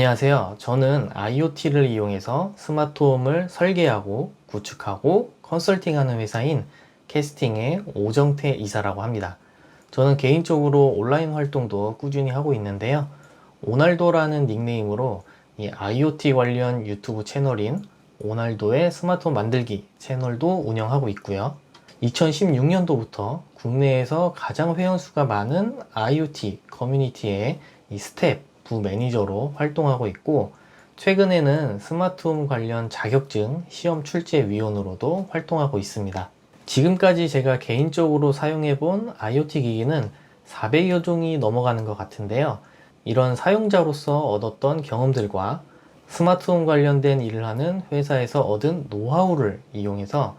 안녕하세요. 저는 IoT를 이용해서 스마트홈을 설계하고 구축하고 컨설팅하는 회사인 캐스팅의 오정태 이사라고 합니다. 저는 개인적으로 온라인 활동도 꾸준히 하고 있는데요. 오날도라는 닉네임으로 이 IoT 관련 유튜브 채널인 오날도의 스마트홈 만들기 채널도 운영하고 있고요. 2016년도부터 국내에서 가장 회원수가 많은 IoT 커뮤니티의 이 스텝 부 매니저로 활동하고 있고, 최근에는 스마트홈 관련 자격증 시험 출제위원으로도 활동하고 있습니다. 지금까지 제가 개인적으로 사용해 본 IoT 기기는 400여 종이 넘어가는 것 같은데요. 이런 사용자로서 얻었던 경험들과 스마트홈 관련된 일을 하는 회사에서 얻은 노하우를 이용해서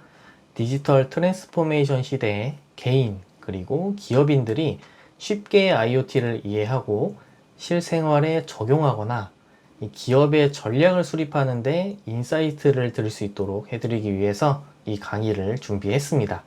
디지털 트랜스포메이션 시대에 개인 그리고 기업인들이 쉽게 IoT를 이해하고 실생활에 적용하거나 기업의 전략을 수립하는데 인사이트를 들을 수 있도록 해드리기 위해서 이 강의를 준비했습니다.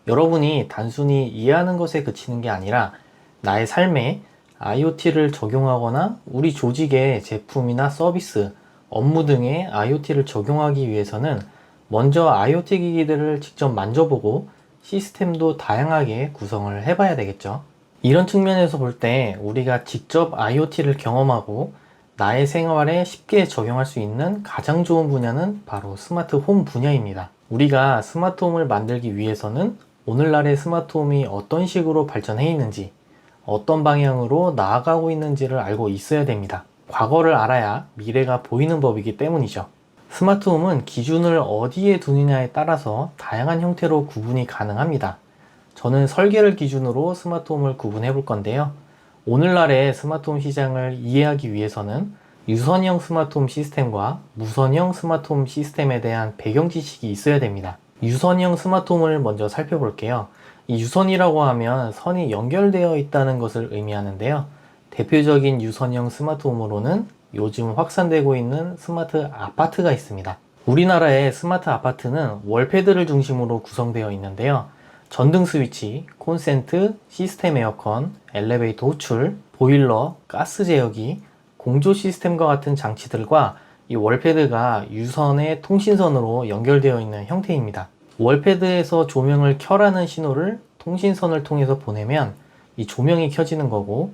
여러분이 단순히 이해하는 것에 그치는 게 아니라 나의 삶에 IoT를 적용하거나 우리 조직의 제품이나 서비스, 업무 등에 IoT를 적용하기 위해서는 먼저 IoT 기기들을 직접 만져보고 시스템도 다양하게 구성을 해봐야 되겠죠. 이런 측면에서 볼 때 우리가 직접 IoT를 경험하고 나의 생활에 쉽게 적용할 수 있는 가장 좋은 분야는 바로 스마트홈 분야입니다. 우리가 스마트홈을 만들기 위해서는 오늘날의 스마트홈이 어떤 식으로 발전해 있는지, 어떤 방향으로 나아가고 있는지를 알고 있어야 됩니다. 과거를 알아야 미래가 보이는 법이기 때문이죠. 스마트홈은 기준을 어디에 두느냐에 따라서 다양한 형태로 구분이 가능합니다. 저는 설계를 기준으로 스마트홈을 구분해 볼 건데요. 오늘날의 스마트홈 시장을 이해하기 위해서는 유선형 스마트홈 시스템과 무선형 스마트홈 시스템에 대한 배경 지식이 있어야 됩니다. 유선형 스마트홈을 먼저 살펴볼게요. 이 유선이라고 하면 선이 연결되어 있다는 것을 의미하는데요. 대표적인 유선형 스마트홈으로는 요즘 확산되고 있는 스마트 아파트가 있습니다. 우리나라의 스마트 아파트는 월패드를 중심으로 구성되어 있는데요. 전등 스위치, 콘센트, 시스템 에어컨, 엘리베이터 호출, 보일러, 가스 제어기, 공조 시스템과 같은 장치들과 이 월패드가 유선의 통신선으로 연결되어 있는 형태입니다. 월패드에서 조명을 켜라는 신호를 통신선을 통해서 보내면 이 조명이 켜지는 거고,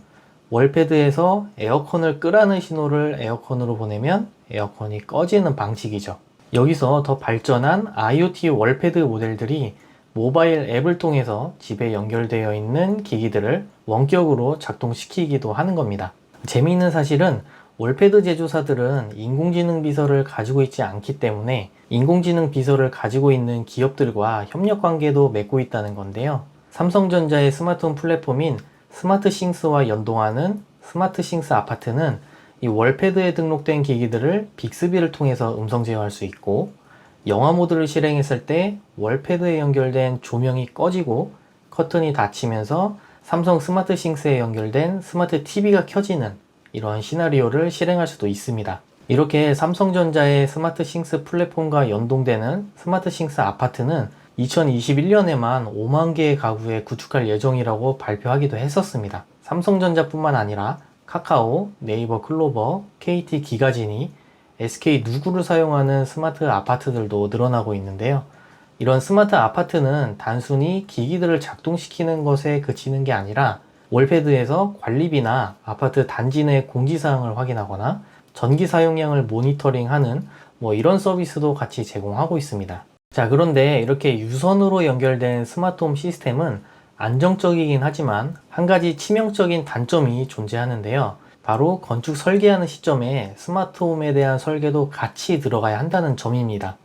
월패드에서 에어컨을 끄라는 신호를 에어컨으로 보내면 에어컨이 꺼지는 방식이죠. 여기서 더 발전한 IoT 월패드 모델들이 모바일 앱을 통해서 집에 연결되어 있는 기기들을 원격으로 작동시키기도 하는 겁니다. 재미있는 사실은 월패드 제조사들은 인공지능 비서를 가지고 있지 않기 때문에 인공지능 비서를 가지고 있는 기업들과 협력 관계도 맺고 있다는 건데요. 삼성전자의 스마트홈 플랫폼인 스마트싱스와 연동하는 스마트싱스 아파트는 이 월패드에 등록된 기기들을 빅스비를 통해서 음성 제어할 수 있고, 영화 모드를 실행했을 때 월패드에 연결된 조명이 꺼지고 커튼이 닫히면서 삼성 스마트싱스에 연결된 스마트 TV가 켜지는 이런 시나리오를 실행할 수도 있습니다. 이렇게 삼성전자의 스마트싱스 플랫폼과 연동되는 스마트싱스 아파트는 2021년에만 5만 개의 가구에 구축할 예정이라고 발표하기도 했었습니다. 삼성전자뿐만 아니라 카카오, 네이버 클로버, KT 기가진이, SK 누구를 사용하는 스마트 아파트들도 늘어나고 있는데요. 이런 스마트 아파트는 단순히 기기들을 작동시키는 것에 그치는 게 아니라 월패드에서 관리비나 아파트 단지 내 공지사항을 확인하거나 전기 사용량을 모니터링하는 이런 서비스도 같이 제공하고 있습니다. 자, 그런데 이렇게 유선으로 연결된 스마트홈 시스템은 안정적이긴 하지만 한 가지 치명적인 단점이 존재하는데요. 바로 건축 설계하는 시점에 스마트홈에 대한 설계도 같이 들어가야 한다는 점입니다.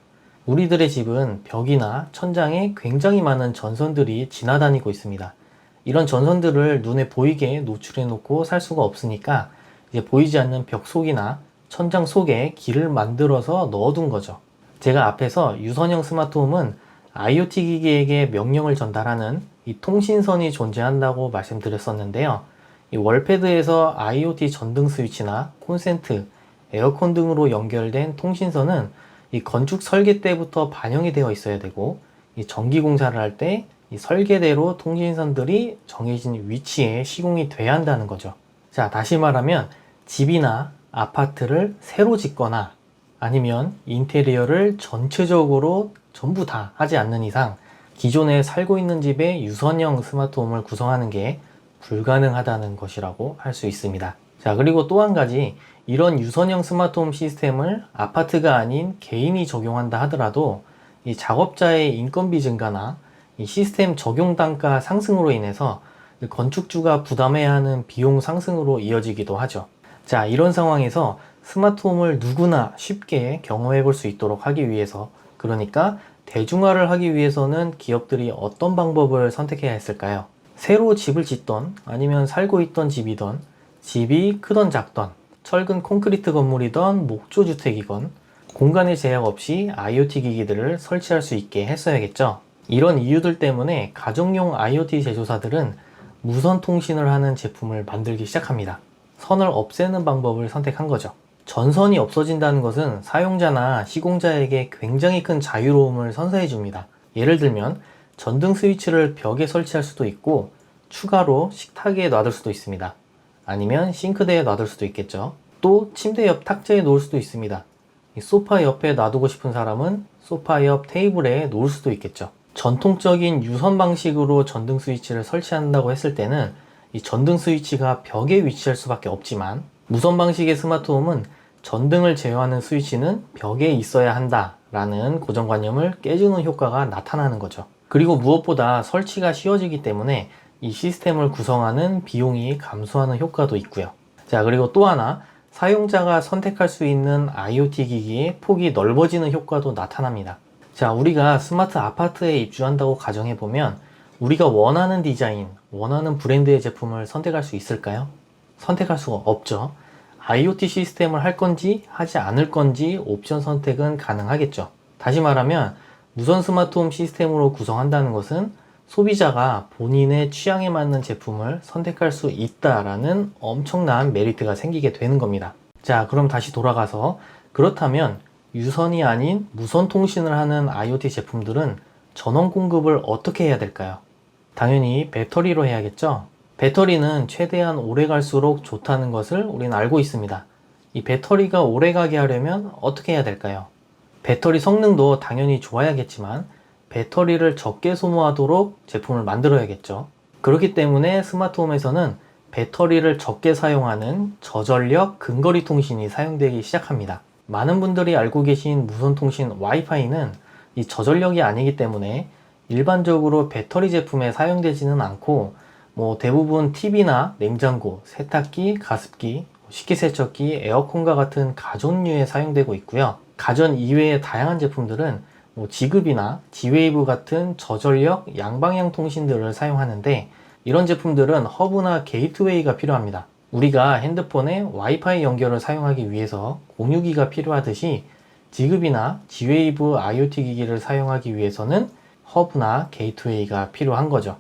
우리들의 집은 벽이나 천장에 굉장히 많은 전선들이 지나다니고 있습니다. 이런 전선들을 눈에 보이게 노출해 놓고 살 수가 없으니까 이제 보이지 않는 벽 속이나 천장 속에 길을 만들어서 넣어둔 거죠. 제가 앞에서 유선형 스마트홈은 IoT 기기에게 명령을 전달하는 이 통신선이 존재한다고 말씀드렸었는데요. 이 월패드에서 IoT 전등 스위치나 콘센트, 에어컨 등으로 연결된 통신선은 이 건축 설계 때부터 반영이 되어 있어야 되고, 이 전기 공사를 할 때 이 설계대로 통신선들이 정해진 위치에 시공이 돼야 한다는 거죠. 자, 다시 말하면 집이나 아파트를 새로 짓거나 아니면 인테리어를 전체적으로 전부 다 하지 않는 이상 기존에 살고 있는 집에 유선형 스마트홈을 구성하는 게 불가능하다는 것이라고 할 수 있습니다. 자, 그리고 또 한 가지, 이런 유선형 스마트홈 시스템을 아파트가 아닌 개인이 적용한다 하더라도 이 작업자의 인건비 증가나 이 시스템 적용 단가 상승으로 인해서 건축주가 부담해야 하는 비용 상승으로 이어지기도 하죠. 자, 이런 상황에서 스마트홈을 누구나 쉽게 경험해 볼 수 있도록 하기 위해서, 그러니까 대중화를 하기 위해서는 기업들이 어떤 방법을 선택해야 했을까요? 새로 집을 짓던 아니면 살고 있던 집이던, 집이 크던 작던, 철근 콘크리트 건물이던 목조주택이건 공간의 제약 없이 IoT 기기들을 설치할 수 있게 했어야겠죠. 이런 이유들 때문에 가정용 IoT 제조사들은 무선 통신을 하는 제품을 만들기 시작합니다. 선을 없애는 방법을 선택한 거죠. 전선이 없어진다는 것은 사용자나 시공자에게 굉장히 큰 자유로움을 선사해 줍니다. 예를 들면 전등 스위치를 벽에 설치할 수도 있고 추가로 식탁에 놔둘 수도 있습니다. 아니면 싱크대에 놔둘 수도 있겠죠. 또 침대 옆 탁자에 놓을 수도 있습니다. 소파 옆에 놔두고 싶은 사람은 소파 옆 테이블에 놓을 수도 있겠죠. 전통적인 유선 방식으로 전등 스위치를 설치한다고 했을 때는 이 전등 스위치가 벽에 위치할 수밖에 없지만, 무선 방식의 스마트홈은 전등을 제어하는 스위치는 벽에 있어야 한다라는 고정관념을 깨주는 효과가 나타나는 거죠. 그리고 무엇보다 설치가 쉬워지기 때문에 이 시스템을 구성하는 비용이 감소하는 효과도 있고요. 자, 그리고 또 하나, 사용자가 선택할 수 있는 IoT 기기의 폭이 넓어지는 효과도 나타납니다. 자, 우리가 스마트 아파트에 입주한다고 가정해보면 우리가 원하는 디자인, 원하는 브랜드의 제품을 선택할 수 있을까요? 선택할 수가 없죠. IoT 시스템을 할 건지 하지 않을 건지 옵션 선택은 가능하겠죠. 다시 말하면 무선 스마트홈 시스템으로 구성한다는 것은 소비자가 본인의 취향에 맞는 제품을 선택할 수 있다라는 엄청난 메리트가 생기게 되는 겁니다. 자, 그럼 다시 돌아가서, 그렇다면 유선이 아닌 무선 통신을 하는 IoT 제품들은 전원 공급을 어떻게 해야 될까요? 당연히 배터리로 해야겠죠. 배터리는 최대한 오래 갈수록 좋다는 것을 우리는 알고 있습니다. 이 배터리가 오래 가게 하려면 어떻게 해야 될까요? 배터리 성능도 당연히 좋아야겠지만 배터리를 적게 소모하도록 제품을 만들어야겠죠. 그렇기 때문에 스마트홈에서는 배터리를 적게 사용하는 저전력 근거리 통신이 사용되기 시작합니다. 많은 분들이 알고 계신 무선 통신 와이파이는 이 저전력이 아니기 때문에 일반적으로 배터리 제품에 사용되지는 않고, 대부분 TV나 냉장고, 세탁기, 가습기, 식기세척기, 에어컨과 같은 가전류에 사용되고 있고요. 가전 이외의 다양한 제품들은 지급이나 G웨이브 같은 저전력 양방향 통신들을 사용하는데, 이런 제품들은 허브나 게이트웨이가 필요합니다. 우리가 핸드폰에 와이파이 연결을 사용하기 위해서 공유기가 필요하듯이 지급이나 G웨이브 IoT 기기를 사용하기 위해서는 허브나 게이트웨이가 필요한 거죠.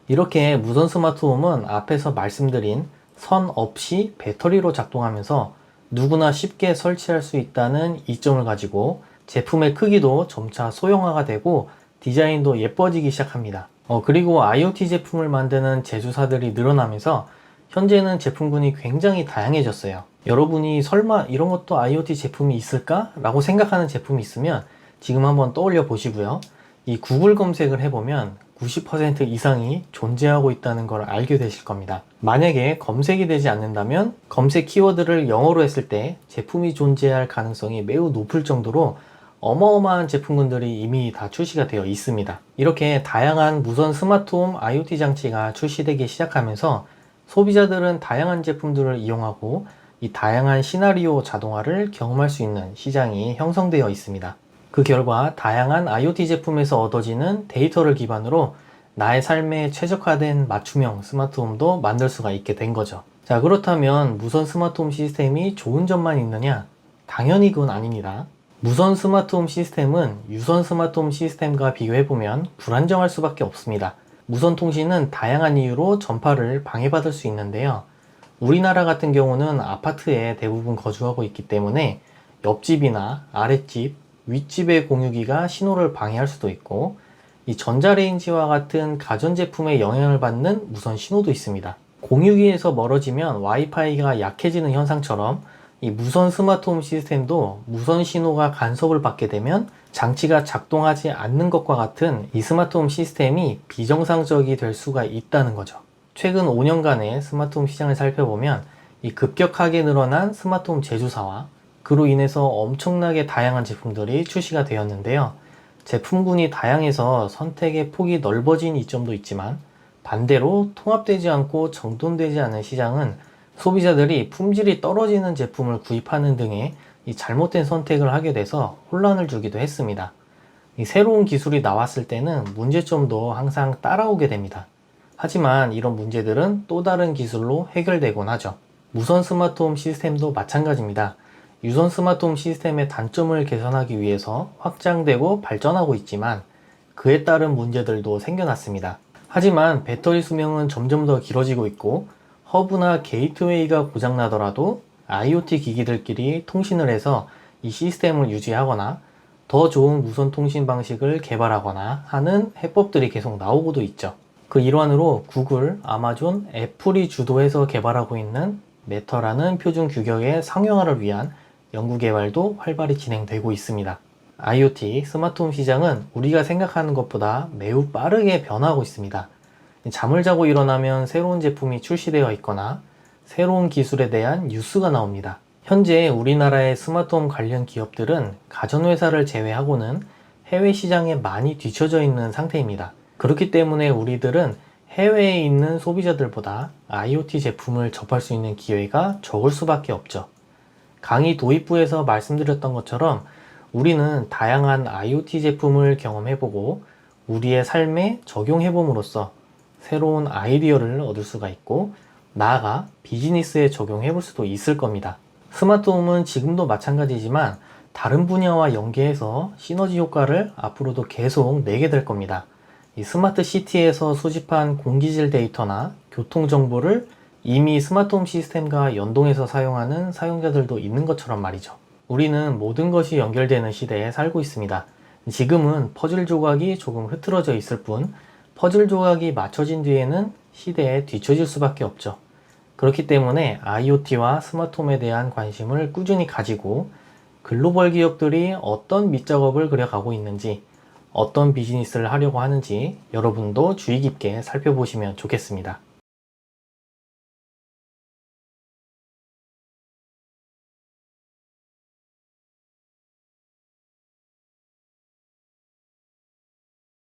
이렇게 무선 스마트홈은 앞에서 말씀드린 선 없이 배터리로 작동하면서 누구나 쉽게 설치할 수 있다는 이점을 가지고 제품의 크기도 점차 소형화가 되고 디자인도 예뻐지기 시작합니다. 그리고 IoT 제품을 만드는 제조사들이 늘어나면서 현재는 제품군이 굉장히 다양해졌어요. 여러분이 설마 이런 것도 IoT 제품이 있을까? 라고 생각하는 제품이 있으면 지금 한번 떠올려 보시고요. 이 구글 검색을 해보면 90% 이상이 존재하고 있다는 걸 알게 되실 겁니다. 만약에 검색이 되지 않는다면 검색 키워드를 영어로 했을 때 제품이 존재할 가능성이 매우 높을 정도로 어마어마한 제품군들이 이미 다 출시가 되어 있습니다. 이렇게 다양한 무선 스마트홈 IoT 장치가 출시되기 시작하면서 소비자들은 다양한 제품들을 이용하고 이 다양한 시나리오 자동화를 경험할 수 있는 시장이 형성되어 있습니다. 그 결과 다양한 IoT 제품에서 얻어지는 데이터를 기반으로 나의 삶에 최적화된 맞춤형 스마트홈도 만들 수가 있게 된 거죠. 자, 그렇다면 무선 스마트홈 시스템이 좋은 점만 있느냐? 당연히 그건 아닙니다. 무선 스마트홈 시스템은 유선 스마트홈 시스템과 비교해보면 불안정할 수밖에 없습니다. 무선 통신은 다양한 이유로 전파를 방해받을 수 있는데요. 우리나라 같은 경우는 아파트에 대부분 거주하고 있기 때문에 옆집이나 아랫집, 윗집의 공유기가 신호를 방해할 수도 있고, 이 전자레인지와 같은 가전제품에 영향을 받는 무선 신호도 있습니다. 공유기에서 멀어지면 와이파이가 약해지는 현상처럼 이 무선 스마트홈 시스템도 무선 신호가 간섭을 받게 되면 장치가 작동하지 않는 것과 같은 이 스마트홈 시스템이 비정상적이 될 수가 있다는 거죠. 최근 5년간의 스마트홈 시장을 살펴보면 이 급격하게 늘어난 스마트홈 제조사와 그로 인해서 엄청나게 다양한 제품들이 출시가 되었는데요. 제품군이 다양해서 선택의 폭이 넓어진 이점도 있지만 반대로 통합되지 않고 정돈되지 않은 시장은 소비자들이 품질이 떨어지는 제품을 구입하는 등의 이 잘못된 선택을 하게 돼서 혼란을 주기도 했습니다. 이 새로운 기술이 나왔을 때는 문제점도 항상 따라오게 됩니다. 하지만 이런 문제들은 또 다른 기술로 해결되곤 하죠. 무선 스마트홈 시스템도 마찬가지입니다. 유선 스마트홈 시스템의 단점을 개선하기 위해서 확장되고 발전하고 있지만 그에 따른 문제들도 생겨났습니다. 하지만 배터리 수명은 점점 더 길어지고 있고 허브나 게이트웨이가 고장나더라도 IoT 기기들끼리 통신을 해서 이 시스템을 유지하거나 더 좋은 무선 통신 방식을 개발하거나 하는 해법들이 계속 나오고도 있죠. 그 일환으로 구글, 아마존, 애플이 주도해서 개발하고 있는 매터라는 표준 규격의 상용화를 위한 연구 개발도 활발히 진행되고 있습니다. IoT 스마트홈 시장은 우리가 생각하는 것보다 매우 빠르게 변화하고 있습니다. 잠을 자고 일어나면 새로운 제품이 출시되어 있거나 새로운 기술에 대한 뉴스가 나옵니다. 현재 우리나라의 스마트홈 관련 기업들은 가전회사를 제외하고는 해외 시장에 많이 뒤처져 있는 상태입니다. 그렇기 때문에 우리들은 해외에 있는 소비자들보다 IoT 제품을 접할 수 있는 기회가 적을 수밖에 없죠. 강의 도입부에서 말씀드렸던 것처럼 우리는 다양한 IoT 제품을 경험해보고 우리의 삶에 적용해봄으로써 새로운 아이디어를 얻을 수가 있고 나아가 비즈니스에 적용해볼 수도 있을 겁니다. 스마트홈은 지금도 마찬가지지만 다른 분야와 연계해서 시너지 효과를 앞으로도 계속 내게 될 겁니다. 이 스마트 시티에서 수집한 공기질 데이터나 교통 정보를 이미 스마트홈 시스템과 연동해서 사용하는 사용자들도 있는 것처럼 말이죠. 우리는 모든 것이 연결되는 시대에 살고 있습니다. 지금은 퍼즐 조각이 조금 흐트러져 있을 뿐 퍼즐 조각이 맞춰진 뒤에는 시대에 뒤처질 수밖에 없죠. 그렇기 때문에 IoT와 스마트홈에 대한 관심을 꾸준히 가지고 글로벌 기업들이 어떤 밑작업을 그려가고 있는지 어떤 비즈니스를 하려고 하는지 여러분도 주의 깊게 살펴보시면 좋겠습니다.